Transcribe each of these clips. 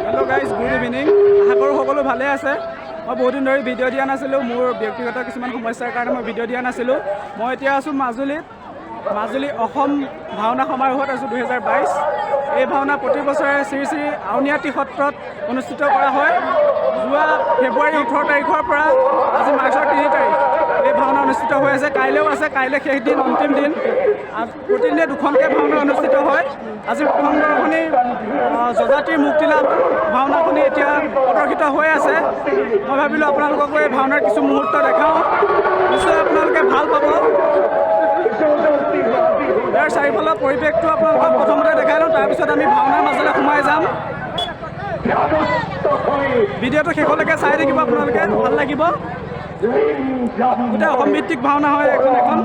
Hello' guys, good evening. আশা কৰোঁ সকলো ভালে আছে। মই বহুত দিন ধৰি ভিডিঅ' দিয়া নাছিলোঁ, মোৰ ব্যক্তিগত কিছুমান সমস্যাৰ কাৰণে মই ভিডিঅ' দিয়া নাছিলোঁ। মই এতিয়া আছোঁ মাজুলীত। মাজুলী অসম ভাওনা সমাৰোহত আছোঁ 2022। এই ভাওনা প্ৰতি বছৰে শ্ৰী শ্ৰী আউনীআটী সত্ৰত অনুষ্ঠিত কৰা হয়। যোৱা ফেব্ৰুৱাৰী 18 তাৰিখৰ পৰা আজি মাৰ্চৰ 3 তাৰিখ এই ভাওনা অনুষ্ঠিত হৈ আছে। কাইলৈও আছে, কাইলৈ শেষ দিন, অন্তিম দিন। প্ৰতিদিনে দুখনকৈ ভাওনা অনুষ্ঠিত হয়। আজি প্ৰথম দৰ্শনী যযাতিৰ মুক্তিলাভ ভাওনাখনি এতিয়া প্ৰদৰ্শিত হৈ আছে। মই ভাবিলোঁ আপোনালোককো এই ভাওনাৰ কিছু মুহূৰ্ত দেখাওঁ, নিশ্চয় আপোনালোকে ভাল পাব। ইয়াৰ চাৰিওফালৰ পৰিৱেশটো আপোনালোকক প্ৰথমতে দেখাই লওঁ, তাৰপিছত আমি ভাওনাৰ মাজলৈ সোমাই যাম। ভিডিঅ'টো শেষলৈকে চাই থাকিব, আপোনালোকে ভাল লাগিব। গোটেই অসম ভিত্তিক ভাওনা হয় এখন এখন।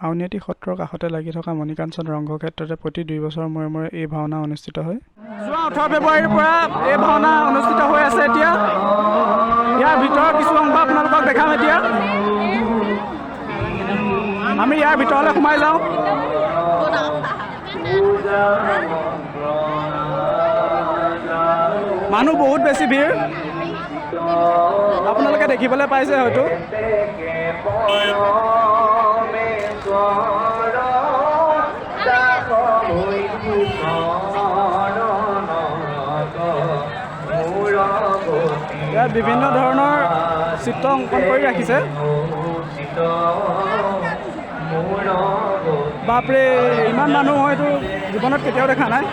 আউনীআটী সত্ৰৰ কাষতে লাগি থকা মণিকাঞ্চন ৰংঘক্ষেত্ৰতে প্ৰতি 2 বছৰৰ মূৰে মূৰে এই ভাওনা অনুষ্ঠিত হয়। যোৱা 18 ফেব্ৰুৱাৰীৰ পৰা এই ভাওনা অনুষ্ঠিত হৈ আছে। এতিয়া ইয়াৰ ভিতৰৰ কিছু অংশ আপোনালোকক দেখাম। এতিয়া আমি ইয়াৰ ভিতৰলৈ সোমাই যাওঁ। মানুহ বহুত বেছি ভিৰ আপোনালোকে দেখিবলৈ পাইছে হয়তো। ইয়াত বিভিন্ন ধৰণৰ চিত্ৰ অংকন কৰি ৰাখিছে। বাপৰে, ইমান মানুহ হয়তো জীৱনত কেতিয়াও দেখা নাই।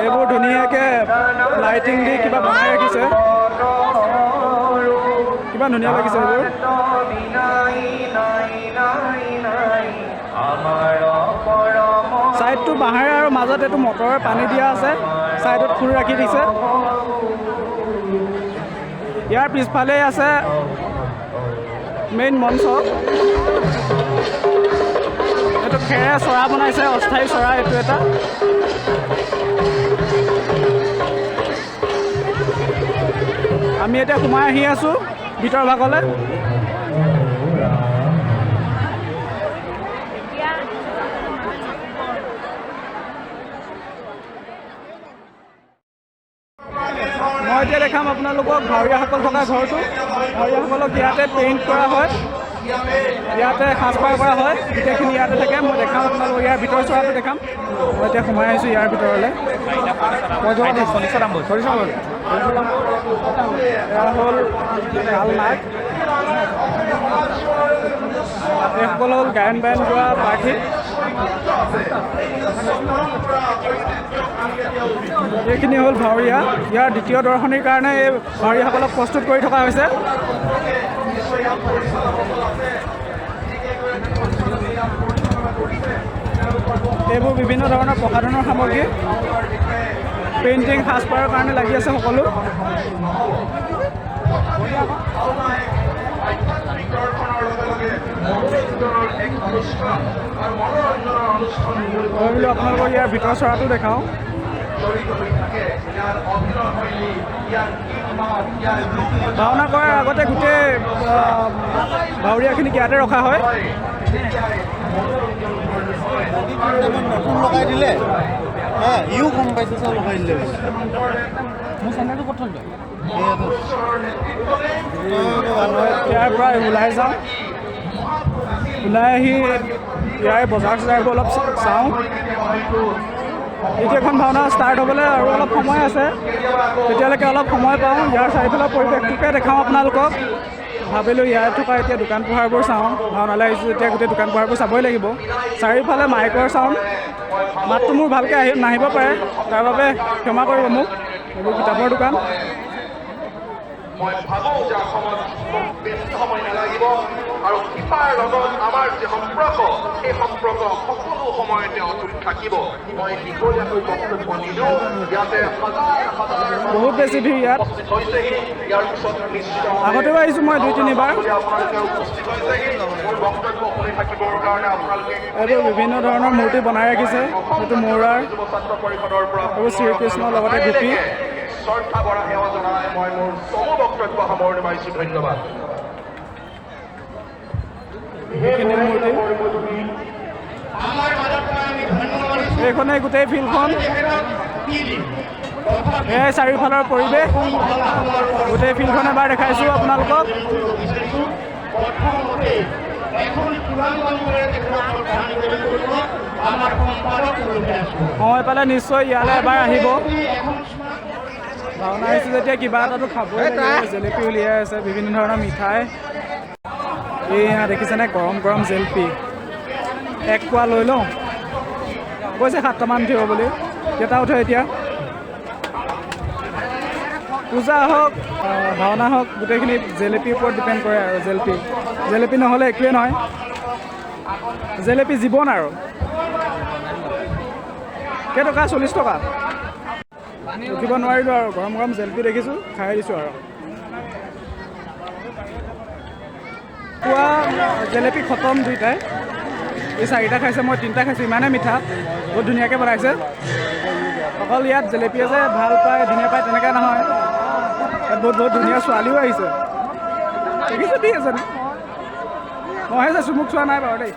এইবোৰ ধুনীয়াকৈ লাইটিং দি কিবা বনাই ৰাখিছে, কিমান ধুনীয়া লাগিছে এইবোৰ। ছাইডটো বাঁহেৰে আৰু মাজত এইটো মটৰৰ পানী দিয়া আছে, ছাইডত ফুল ৰাখি দিছে। ইয়াৰ পিছফালে আছে মেইন মঞ্চ। এইটো খেৰে চৰা বনাইছে, অস্থায়ী চৰা এইটো এটা। আমি এতিয়া সোমাই আহি আছোঁ ভিতৰ ভাগলৈ। মই এতিয়া দেখাম আপোনালোকক ভাৱৰীয়াসকল থকা ঘৰটো। ভাৱৰীয়াসকলক ইয়াতে পেইণ্ট কৰা হয়, ইয়াতে সাজপাৰ কৰা হয়, গোটেইখিনি ইয়াতে থাকে। মই দেখাম আপোনালোকক ইয়াৰ ভিতৰ চৰাটো দেখাম। মই এতিয়া সোমাই আহিছোঁ ইয়াৰ ভিতৰলৈ। এয়া হ'ল কাল নাগ। এইসকল হ'ল গায়ন বায়ন গোৱা প্ৰাৰ্থী। এইখিনি হ'ল ভাৱৰীয়া। ইয়াৰ দ্বিতীয় দৰ্শনীৰ কাৰণে এই ভাৱৰীয়াসকলক প্ৰস্তুত কৰি থকা হৈছে। এইবোৰ বিভিন্ন ধৰণৰ প্ৰসাধনৰ সামগ্ৰী, পেইণ্টিং, সাজপাৰৰ কাৰণে লাগি আছে সকলো। ভাবিলোঁ আপোনালোকক ইয়াৰ ভিতৰ চৰাটো দেখাওঁ। ভাওনা কৰাৰ আগতে গোটেই ভাৱৰীয়াখিনিক ইয়াতে ৰখা হয়। লগাই দিলে ইও গম পাইছে, চব লগাই দিলে। মোৰ চেনেলটো ক'ত থৈ ইয়াৰ পৰা ওলাই যাওঁ। ওলাই আহি ইয়াৰ বজাৰ চজাৰবোৰ অলপ চাওঁ। এতিয়া এখন ভাওনা ষ্টাৰ্ট হ'বলৈ আৰু অলপ সময় আছে, তেতিয়ালৈকে অলপ সময় পাওঁ। ইয়াৰ চাৰিফালৰ পৰিৱেশটোকে দেখাওঁ আপোনালোকক। ভাবিলোঁ ইয়াত থকা এতিয়া দোকান পোহাৰবোৰ চাওঁ। ভাওনালৈ আহিছোঁ এতিয়া, গোটেই দোকান পোহাৰবোৰ চাবই লাগিব। চাৰিওফালে মাইকৰ চাউণ্ড, মাতটো মোৰ ভালকৈ নাহিব পাৰে, তাৰ বাবে ক্ষমা কৰিব মোক। এইবোৰ কিতাপৰ দোকান। মই ভাবোঁ যে অসমত বেছি সময় নালাগিব আৰু শিপাৰ লগত আমাৰ যে সম্পৰ্ক সেই সম্পৰ্ক সকলো সময়তে অটুট থাকিব। মই দীঘলীয়াকৈ বক্তব্য নিদিওঁ, ইয়াতে হাজাৰ হাজাৰ বহুত বেছি ভিৰ ইয়াত। উপস্থিত হৈছেহি। ইয়াৰ পিছত নিশ্চিত আগতেও আহিছোঁ মই 2-3 বাৰ। আপোনালোকে উপস্থিত হৈছেহি। মোৰ বক্তব্য শুনি থাকিবৰ কাৰণে আপোনালোকে এইবোৰ বিভিন্ন ধৰণৰ মূৰ্তি বনাই ৰাখিছে। এইটো মৌৰাৰ, যুৱ ছাত্ৰ পৰিষদৰ পৰা এইবোৰ শ্ৰীকৃষ্ণৰ লগতে গোপী। শ্ৰদ্ধা কৰা সেৱা জনাই মই মোৰ চমু বক্তব্য সামৰণি মাৰিছোঁ। ধন্যবাদ। এইখিনি মূৰ্তি, এইখনে গোটেই ফিল্ডখন, এয়াই চাৰিওফালৰ পৰিৱেশ। গোটেই ফিল্ডখন এবাৰ দেখাইছোঁ আপোনালোকক। সময় পালে নিশ্চয় ইয়ালৈ এবাৰ আহিব। ভাওনা আহিছে যেতিয়া কিবা এটাতো খাবই লাগে। জেলেপি উলিয়াই আছে, বিভিন্ন ধৰণৰ মিঠাই। এয়া দেখিছেনে গৰম গৰম জেলেপি। এক পোৱা লৈ লওঁ, কৈছে 7টামান উঠিব বুলি। কেইটা উঠে এতিয়া? পূজা হওক ভাওনা হওক গোটেইখিনি জেলেপিৰ ওপৰত ডিপেণ্ড কৰে আৰু। জেলেপি নহ'লে একোৱেই নহয়। জেলেপি জীৱন আৰু। কেইটকা? 40 টকা। উঠিব নোৱাৰিলোঁ আৰু গৰম গৰম জেলেপি দেখিছোঁ, খাই দিছোঁ আৰু। পুৱা জেলেপি খতম দুইটাই। এই 4টা খাইছে, মই 3টা খাইছোঁ। ইমানেই মিঠা, বহুত ধুনীয়াকৈ বনাইছে। অকল ইয়াত জেলেপি আছে ভাল পায় ধুনীয়া পায় তেনেকৈ নহয়, ইয়াত বহুত ধুনীয়া ছোৱালীও আহিছে। দেখিছোঁ দি আছে, মইহে যাইছোঁ, মোক চোৱা নাই বাৰু দেই।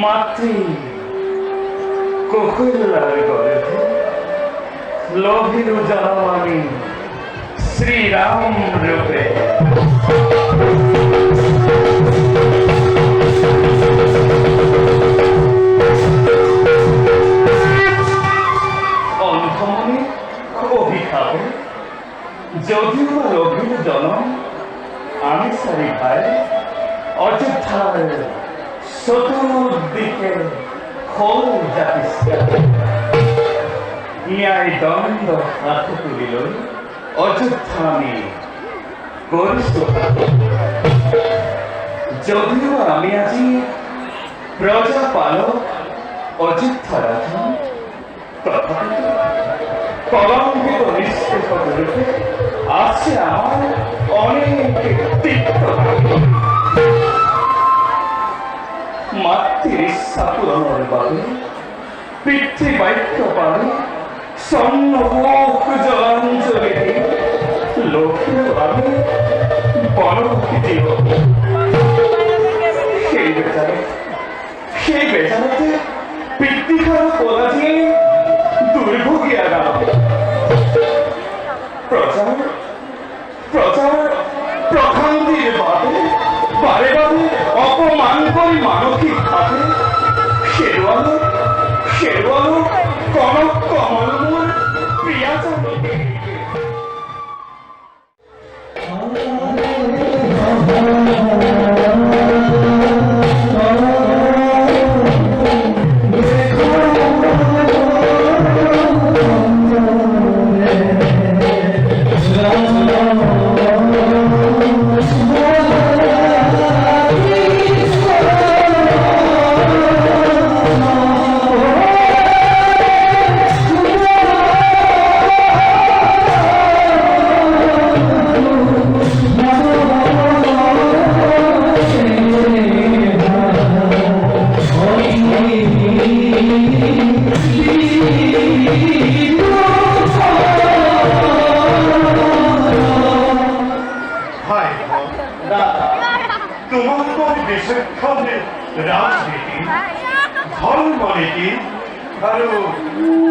মাতৃ কোকিলার গলে লোভির জনমানি শ্রীরাম রূপে অন্ধমনে অভিভাবে যদিও লোভির জনম আমি সারি ভাই অযোধ্যার চতুর্দিকে খোল জাতিষ্কা ন্যায় দণ্ড হাতে তুলিল অযোধ্যা আমি করিষ্ঠ যদিও আমি আজি প্রজাপালক অযোধ্যা রাজা তথাপি কলঙ্কিত নিষ্পেষ রূপে আছে আমার অনেক তিক্ত মাতৃর ইচ্ছা পূরণের বাবে পিতৃবাক্য পালে স্বর্ণমুখ জলাঞ্জলি লোকের আমি বড়কে দিব সেই বেচারাতে পিতৃখার কোলা দিয়ে দুর্ভোগিয়া গেল প্রচার প্রচার প্রখান্তির বাদে বাৰে বাৰে অপমান কৰি মানসিকভাৱে হেৰুৱালো কনক কমল মোৰ প্ৰিয়াজনকে। তোমালোকৰ বিচক্ষণ ৰাজনীতি, ধৰ্মনীতি আৰু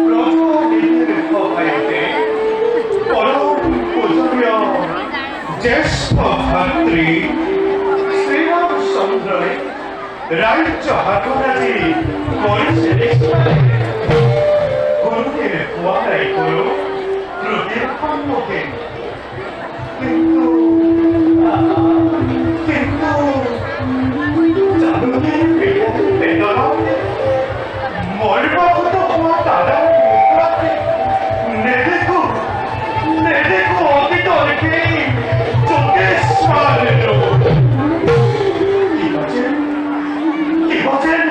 প্ৰজানীতিৰ সহায়তে পৰম পূজনীয় জ্যেষ্ঠ ভাতৃ শ্ৰীৰামচন্দ্ৰই ৰাজ্য শাসন আজি কৰিছে। কোনোদিন পোৱা নাই কোনো ত্ৰুটিৰ সন্মুখীন। কিন্তু মৰিবত হোৱা দাদাৰ নেদেখো অতীতলৈকে কিবচেন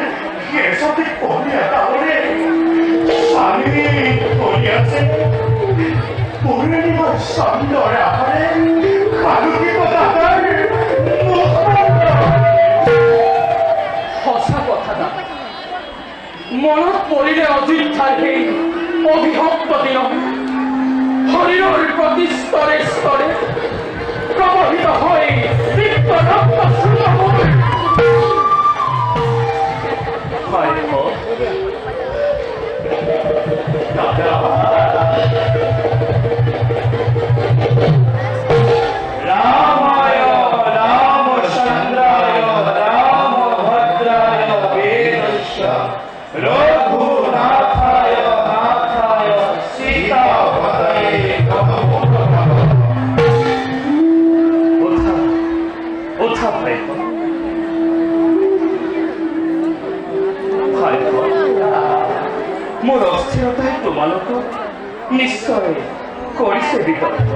শেষতে কণীয়া তাহলে স্বামী কণীয়াছে পূৰ্ণিমাৰ চন্দ্ৰৰ আহাৰে খালুকি দাদাৰ সঁচা কথা না মনত পৰিলে অযোধ্যাৰ সেই অভিভক্ত দিনত শৰীৰৰ প্ৰতি স্তৰে স্তৰে প্ৰবাহিত হৈ তীব্ৰ ৰক্ত রামায় রামচন্দ্রায় রামভদ্রায় বেদস্য রঘুনাথায় নাথায় সীতাপতয়ে নমঃ। ওঠা ভাইপো, মোৰ অস্থিৰতাই তোমালোকক নিশ্চয় কৰিছে বিতৰ্ক।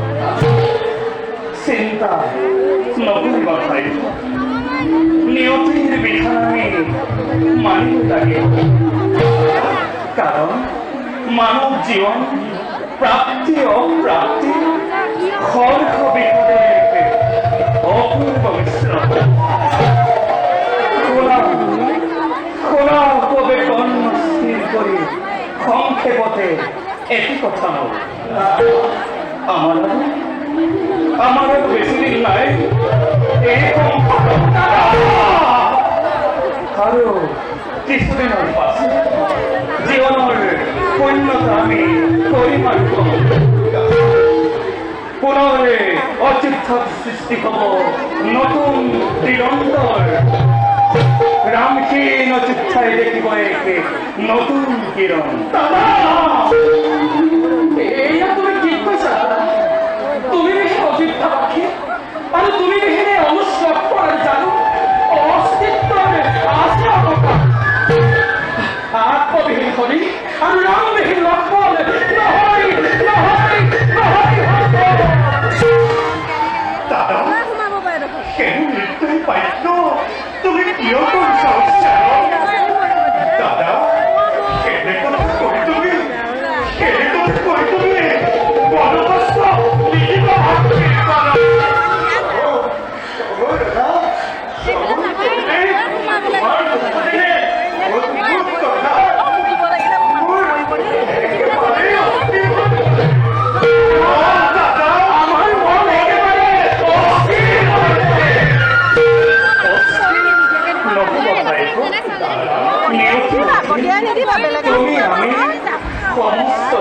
চিন্তা নকৰিবা ভাইপো, নিয়তিৰ বিধান আমি মানিব লাগিব। কাৰণ মানৱ জীৱন প্ৰাপ্তি অপ্ৰাপ্তি হৰ্ষ বিষাদে অপূৰ্ব মিশ্ৰণ। কবে কর্ম স্থির করি সংক্ষেপতে এটি কথা নয়, আমার বেশি দিন নাই আৰু কিছুদিনৰ পাছত জীৱনৰ পূৰ্ণতা আমি কৰিম আৰু পুনৰ অযোধ্যাত সৃষ্টি হ'ব নতুন দিগন্তৰ। রামহীন অযোধ্যায় দেখিব একে নতুন কিরণ। এয়া তুমি কি কৈছা? তুমি দেখি অযোধ্যাবাসী আৰু তুমি দেখি অনুষ্ঠৱ কৰাৰ জানো অস্তিত্বৰ আছে অৱকাশ। আত্মবিহীন হৰি আৰু ৰামবিহীন লক্ষ্মণ নহয়। দাদা কেন মৃত্যুই পাইছ তুমি কিয় কৰিছা দাদা? কেনে কথা কৈ তুমি বনবাস লিখিব তুমি আমি সমস্ত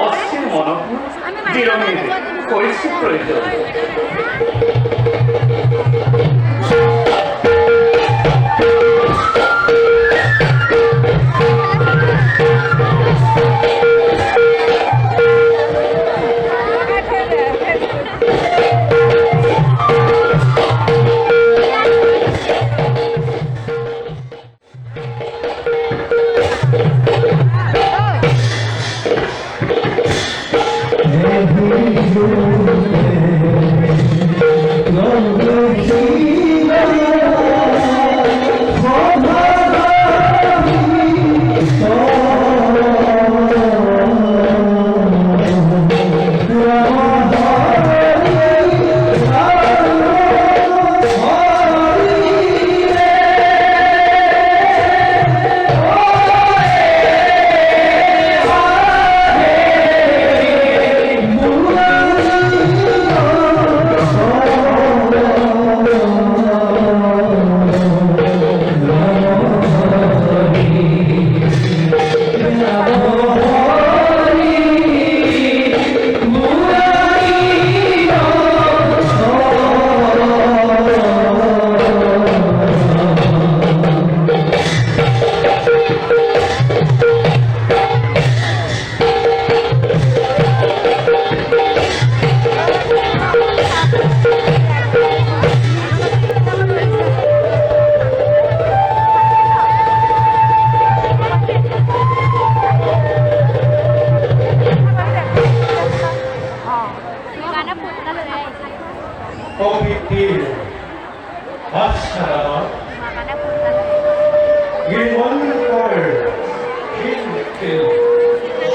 অস্থিৰ মনবোৰ কি রঙের করেছি প্রয়োজন? প্রকৃতির বাচ্চারা নির্মলকর শিল্পে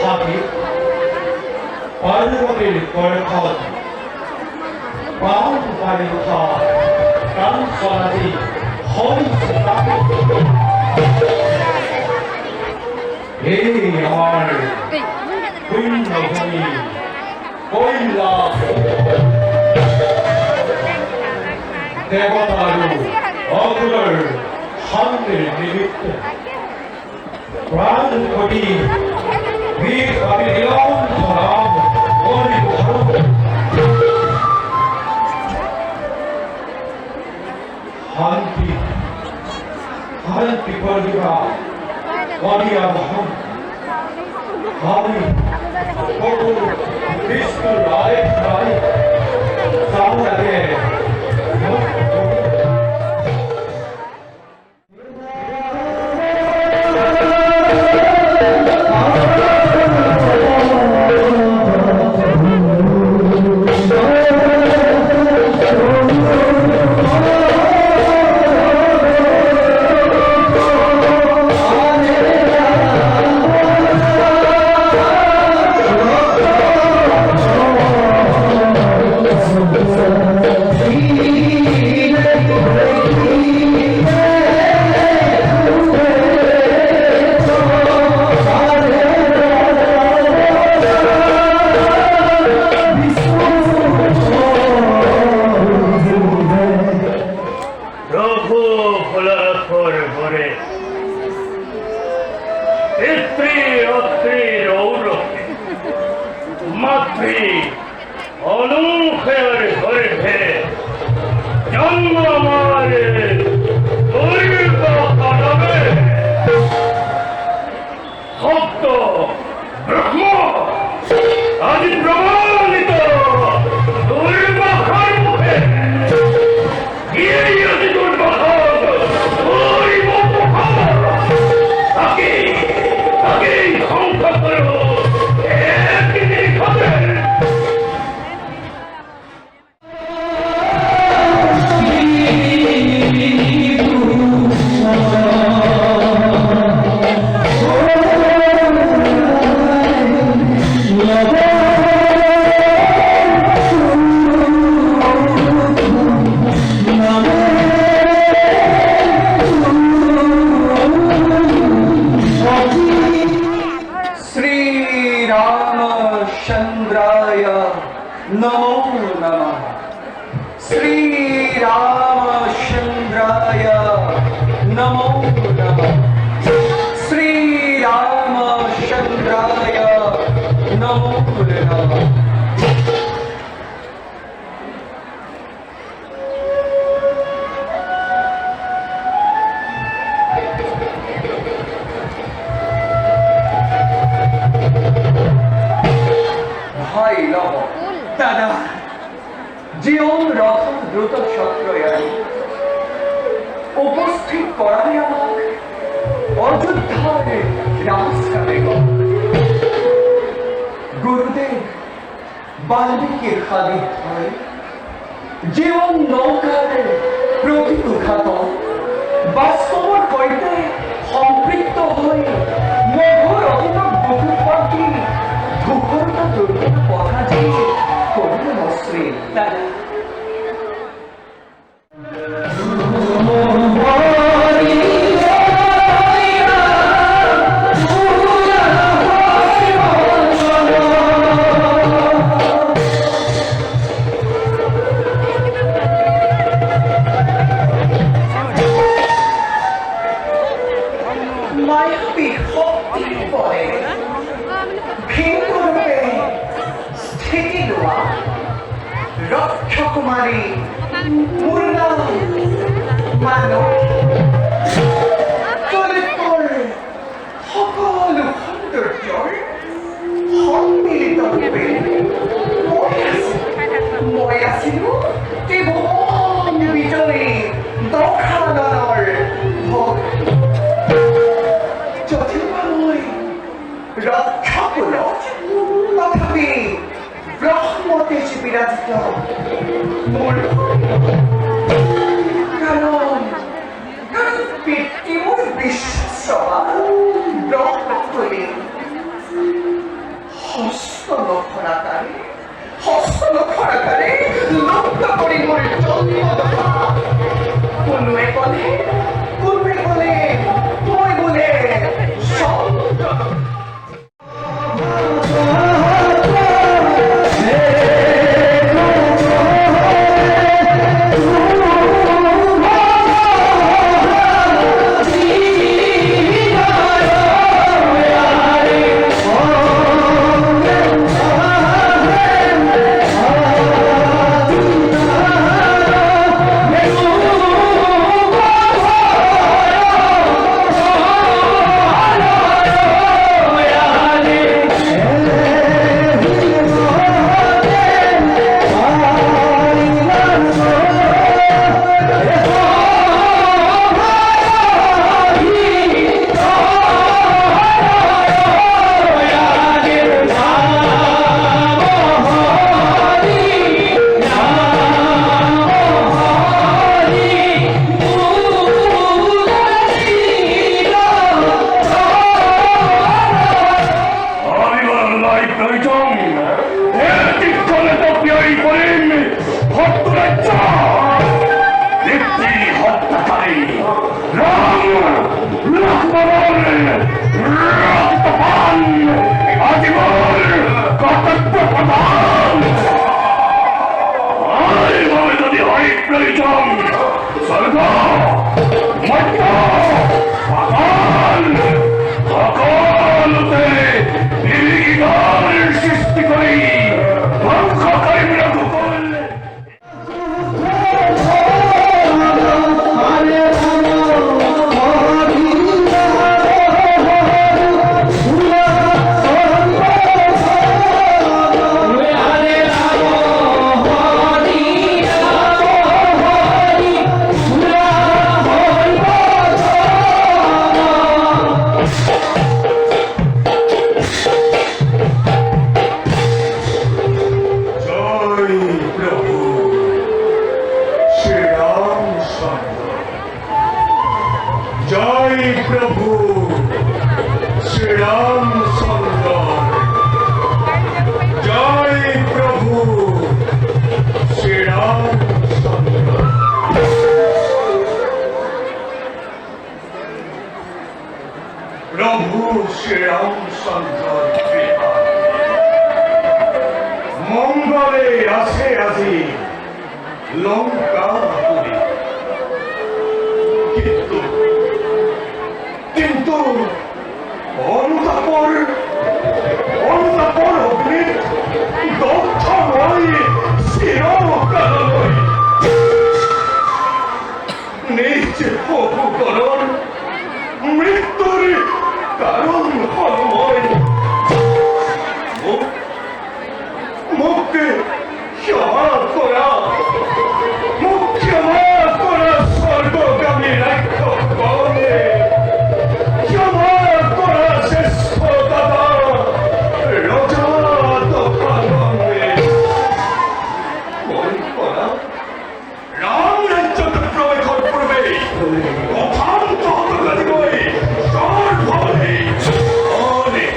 হাতে পার্বতের কর্কট প্রাণ পারে প্রাণ চলাতে হে আমার পুণ্যভূমি কৈলাস দেবতারু অগ্রর শান্তির নিমিত্ত প্রাণ কোটি বীর কবি নিরন্তরাম শান্তি শান্তি করিবা করিয়া বহন আমি বিষ্ণু রায় রায় সামনে Namo Buddhaya. ভয় লব দাদা জীবন রথ দ্রুত সত্রয়ানী উপস্থিত করায় আমাক অযোধ্যার রাজকালে গুরুদেব বাল্মীকির সান্নিধ্যে জীবন নৌকার প্রতিঘাত বাস্তবর হইতে সম্পৃক্ত হয়ে মধুর অভিনব বুকুর পাখি ধূপরতা দুর্গত কথা যে করুণ মশ্রী দাদা রক্ষকুমারী পূর্ণা মানব চরিত্র সকল সৌন্দর্যৰ সন্মিলিত ৰূপে মই আছিলো ত্ৰিভুৱন বিজয়ী দক্ষাননৰ ভোগ যদিওবা মই ৰক্ষকুলত তথাপি ব্ৰহ্মতে বিৰাজিত মোৰ কাৰণ পিতৃ মোৰ বিশ্বাসবা ব্ৰহ্মকুলে হস্ত নখৰাকাৰে লুপ্ত কৰি মোৰ জন্মদশা কোনোৱে ক'লে মই বোলে মুখকে ক্ষমা করা, মুখ ক্ষমা করা স্বর্গগামী রাক্ষসগণে, ক্ষমা করা শ্রেষ্ঠ দাদা রজা তথাগণে। মনে করা রাম রাজ্যতে প্রবেশের পূর্বে অশান্ত হতে লাগিবই সর্বভূমি অনেক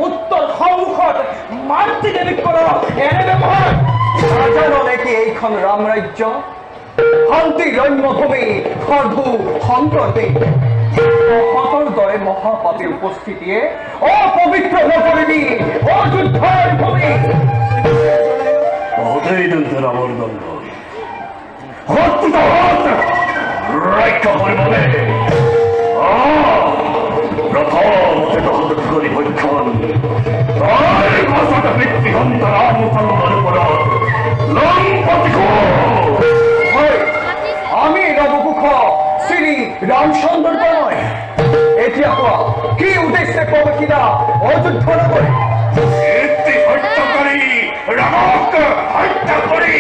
উত্তর সম্মুখত মাতৃ দেৱীক কৰা এনে ব্যৱহাৰ নাজানো নেকি এইখন ৰাম ৰাজ্য শান্তি ৰম্যভূমি সৰ্বু শংকৰদেৱ তহঁতৰ দৰে মহাপাপীৰ উপস্থিতিয়ে অপবিত্ৰ নকৰিবি অযুদ্ধৰ ভূমি বহুতেই দন্ত ৰামৰ দণ্ড ৰক্ষা কৰিবলৈ প্ৰথমতে তহঁতক কৰি ভক্ষণ তাই ভাষাত মৃত্যুহন্ত ৰাম মুছলমানৰ পৰা লংপতি হয় আমি নৱকুশ শ্ৰী ৰামচন্দ্ৰ নহয় এতিয়া কোৱা কি উদ্দেশ্যে প্ৰৱেশিতা অযুদ্ধ নকৰে হত্যাকাৰী ৰামক হত্যা কৰি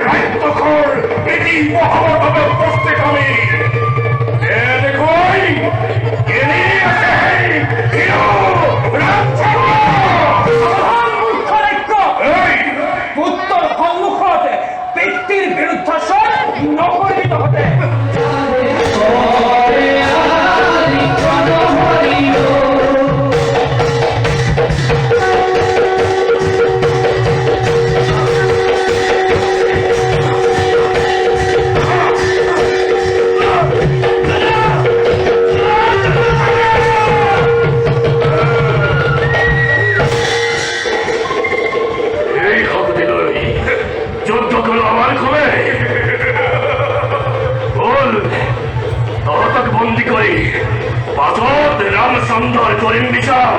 ৰাজ্যখৰ এটি মহাবৰ বাবে উপস্থিত আমি দেখুৱাই এনে আছে উত্তৰ সন্মুখত পিতৃৰ বিৰুদ্ধাচৰ নকৰিবি তহঁতে বন্দী কৰি পাছত ৰামচন্দ্ৰৰ কৰিম বিচাৰ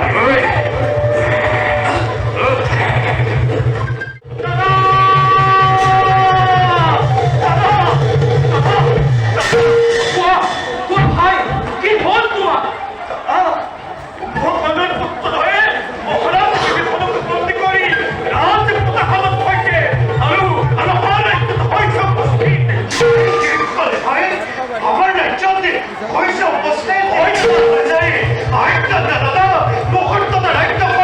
হৈছে উপস্থিত হৈ দাদা মুহূৰ্ততে ৰাজ্য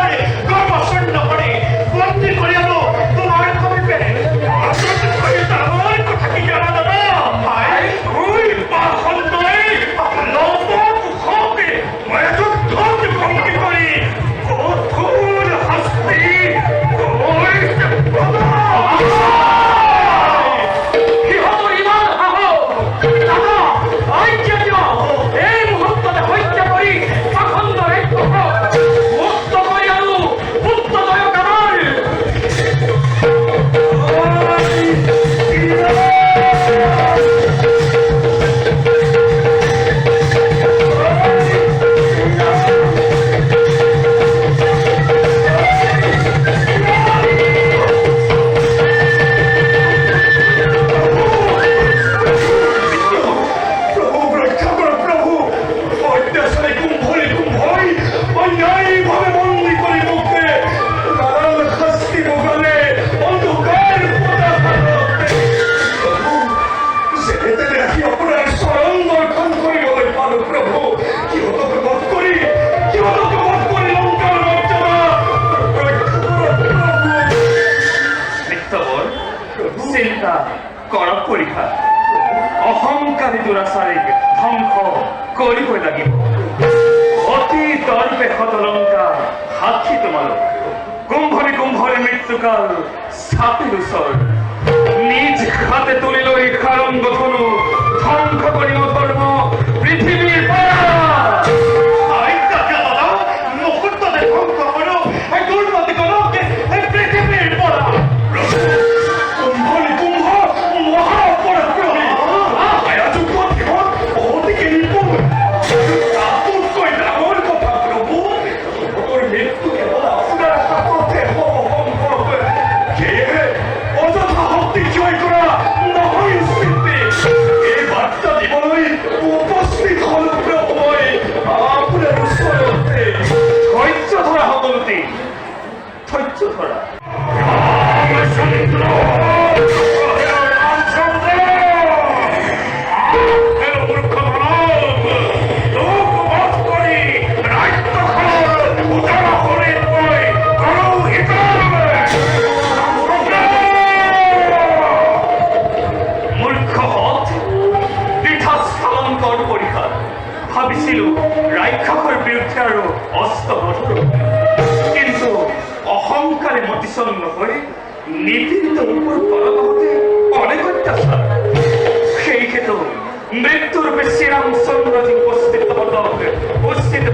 সাক্ষী তোমালোক কুম্ভরে মৃত্যুকাল ছাতির ওচৰ নিজ হাতে তুলিল এই খাৰংগ ধনু ধ্বংস কৰিব ধৰ্ম পৃথিৱীৰ পৰা ভাবিছিলো ৰাক্ষসৰ বিৰুদ্ধে আৰু অস্ত্ৰ গঢ় কিন্তু অহংকাৰে মতিচন্ন হৈ নীতিৰ ওপৰ পৰতে অনেক অত্যাচাৰ সেই হেতু মৃত্যুৰূপে শ্ৰীৰামচন্দ্ৰজী উপস্থিত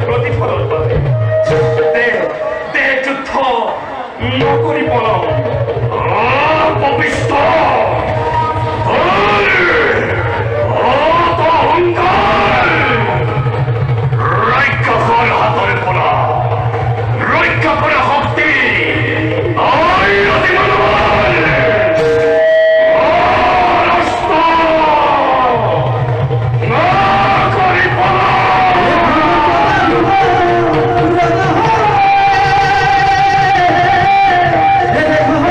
প্ৰতিফলৰ বাবে দে যুদ্ধ নকৰি পলাও পবিত্ৰ Hey,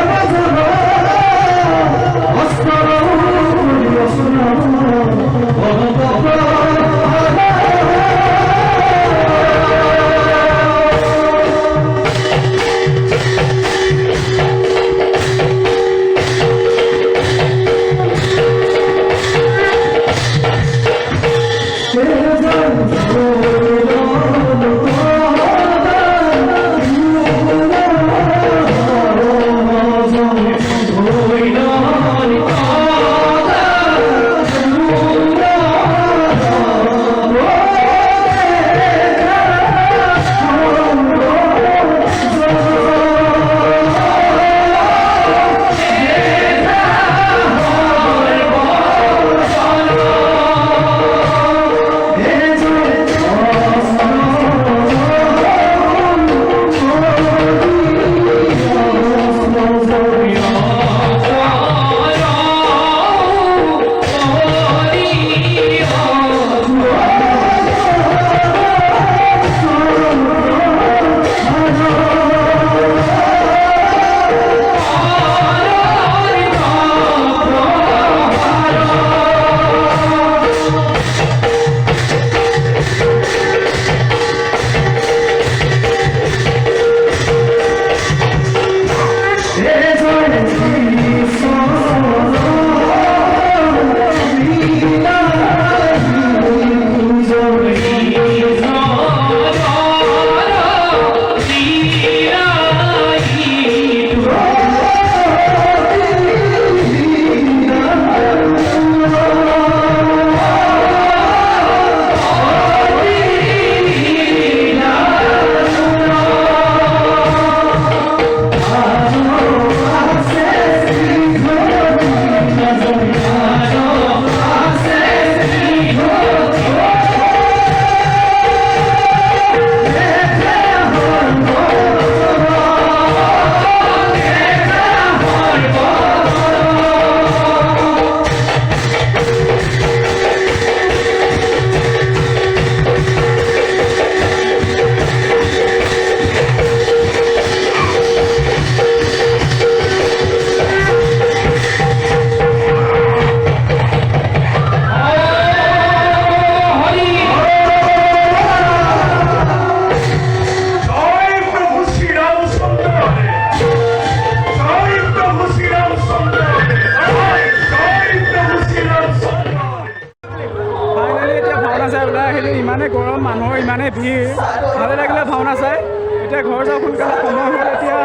ঘৰ যাওঁ সোনকালে, সময় হ'ল এতিয়া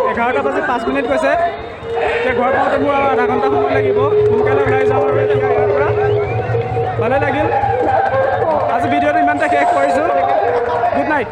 11টা বাজি 5 মিনিট গৈছে। এতিয়া ঘৰ পাওঁতে মোৰ আৰু আধা ঘণ্টা সময় লাগিব। সোনকালে ওলাই যাওঁ আৰু এতিয়া ইয়াৰ পৰা। ভালে লাগিল। আজি ভিডিঅ'টো ইমানতে শেষ কৰিছোঁ। Good night.